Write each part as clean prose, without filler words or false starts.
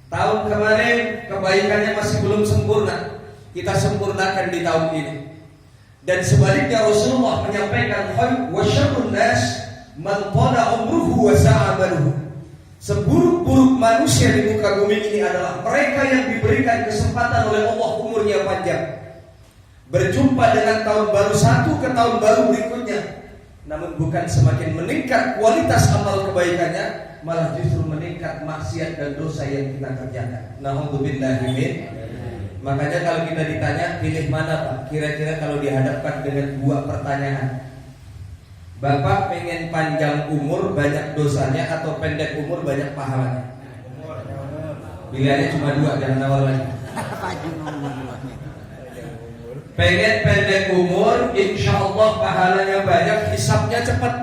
Tahun kemarin kebaikannya masih belum sempurna, kita sempurnakan di tahun ini. Dan sebaliknya Rasulullah menyampaikan wa syarrun nas man tala umruhu wa sa'a baluhu. Seburuk-buruk manusia di muka bumi ini adalah mereka yang diberikan kesempatan oleh Allah umurnya panjang, berjumpa dengan tahun baru satu ke tahun baru berikutnya, namun bukan semakin meningkat kualitas amal kebaikannya, malah justru meningkat maksiat dan dosa yang kita kerjakan. Na'udzubillahi min. Makanya kalau kita ditanya pilih mana Pak, kira-kira kalau dihadapkan dengan dua pertanyaan, Bapak pengen panjang umur banyak dosanya atau pendek umur banyak pahalanya? Pilihannya cuma dua, jangan awal lagi. Pengen pendek umur, insya Allah pahalanya banyak, hisabnya cepat.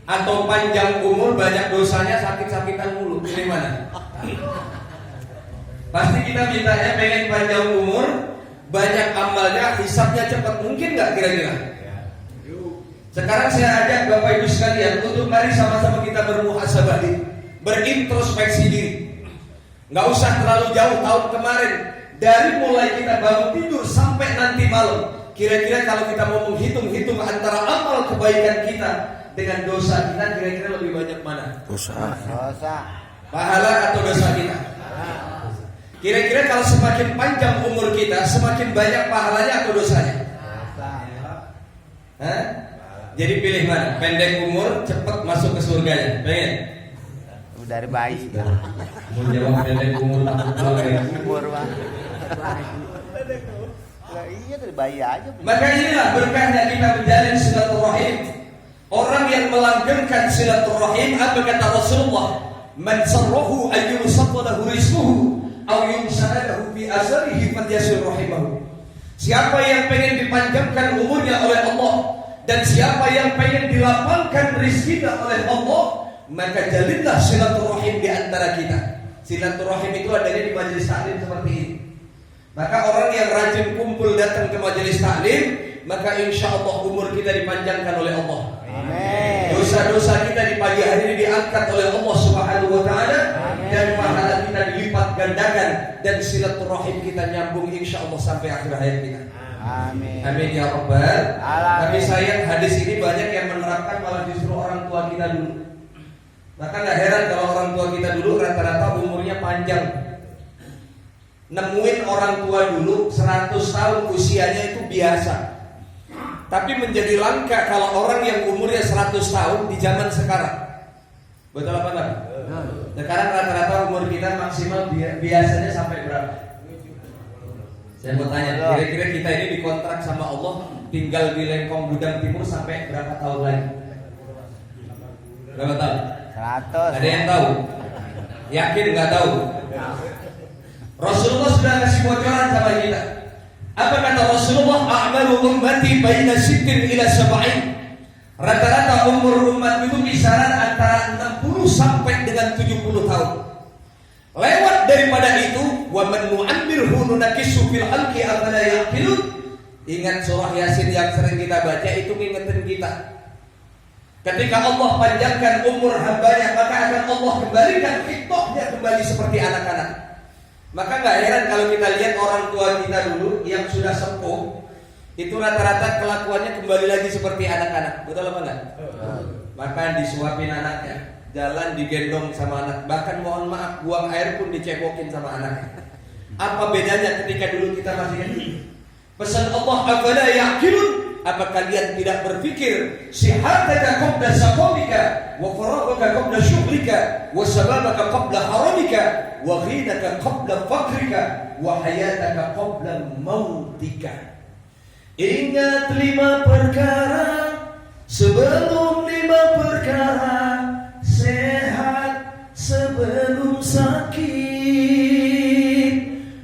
Atau panjang umur banyak dosanya, sakit-sakitan mulu. Pilih mana? Pasti kita mintanya pengen panjang umur, banyak amalnya, hisabnya cepat. Mungkin nggak kira-kira? Sekarang saya ajak Bapak Ibu sekalian untuk mari sama-sama kita bermuhasabah diri, berintrospeksi diri. Nggak usah terlalu jauh tahun kemarin, dari mulai kita bangun tidur sampai nanti malam. Kira-kira kalau kita mau menghitung-hitung antara amal kebaikan kita dengan dosa kita, kira-kira lebih banyak mana? Dosa. Pahala atau dosa kita? Kira-kira kalau semakin panjang umur kita, semakin banyak pahalanya atau dosanya? Hah? Jadi pilih mana? Pendek umur, cepat masuk ke surganya. Pengen? Dari bayi. Mau jawab pendek umur takut dari Umur Bang. Iya dari bayi aja. Maka inilah berkahnya kita menjalin silaturahim. Orang yang melanggengkan silaturahim, apa kata Rasulullah? Man sarrahu an yusaffalahu rizquhu aw yumsa'alahu fi asarihi falyasir rahimahu. Siapa yang pengen dipanjangkan umurnya oleh Allah dan siapa yang pengen dilapangkan rizkinya oleh Allah, maka jalinlah silaturahim di antara kita. Silaturahim itu adanya di majelis taklim seperti ini. Maka orang yang rajin kumpul datang ke majelis taklim, maka insya Allah umur kita dipanjangkan oleh Allah. Amin. Dosa-dosa kita di pagi hari ini diangkat oleh Allah Subhanahu wa taala, dan pahala kita dilipat gandakan, dan silaturahim kita nyambung insya Allah sampai akhir hayat kita. Amin. Amin ya Rabbal. Alamin. Tapi sayang hadis ini banyak yang menerapkan malah justru orang tua kita dulu. Maka nggak heran kalau orang tua kita dulu rata-rata umurnya panjang. Nemuin orang tua dulu 100 tahun usianya itu biasa. Tapi menjadi langka kalau orang yang umurnya 100 tahun di zaman sekarang. Betul apa enggak? Sekarang rata-rata umur kita maksimal biasanya sampai berapa? Saya mau tanya, kira-kira kita ini dikontrak sama Allah tinggal di Lengkong Gudang Timur sampai berapa tahun lagi? Berapa tahun? 100. Ada yang tahu? Yakin nggak tahu? Rasulullah sudah kasih bocoran sama kita. Apa kata Rasulullah? A'malu ummati baina sittin ila sab'in. Rata-rata umur umat itu kisaran antara 60 sampai dengan 70 tahun. Lewat daripada itu, wa man nu'ammirhu nunakkisu fil khalqi afala yaqilun. Ingat surah Yasin yang sering kita baca itu ngingetin kita. Ketika Allah panjangkan umur hambanya, maka akan Allah kembalikan fitrahnya kembali seperti anak-anak. Maka nggak heran kalau kita lihat orang tua kita dulu yang sudah sepuh, itu rata-rata kelakuannya kembali lagi seperti anak-anak. Betul apa enggak? Makan disuapin anaknya, jalan digendong sama anak, bahkan mohon maaf buang air pun dicebokin sama anaknya. Apa bedanya ketika dulu kita masih kecil? Pesan Allah, afala yaqilun. Apa kalian tidak berpikir sihataka qabla saqamika wa faraghaka qabla syughlika wa sababaka qabla haramika wa ghinaka qabla faqrika wa hayataka qabla mautika. Ingat 5 perkara sebelum 5 perkara, sehat sebelum sakit,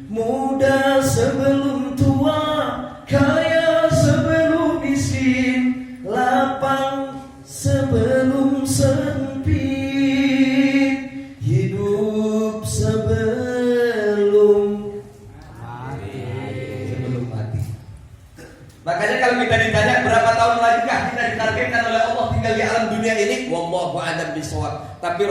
muda sebelum tua, kaya sebelum miskin, lapang sebelum sempit, hidup sebelum mati. Makanya kalau kita ditanya berapa tahun lagi kah kita ditargetkan oleh Allah tinggal di alam dunia ini, wallahu a'lam bishawab. Tapi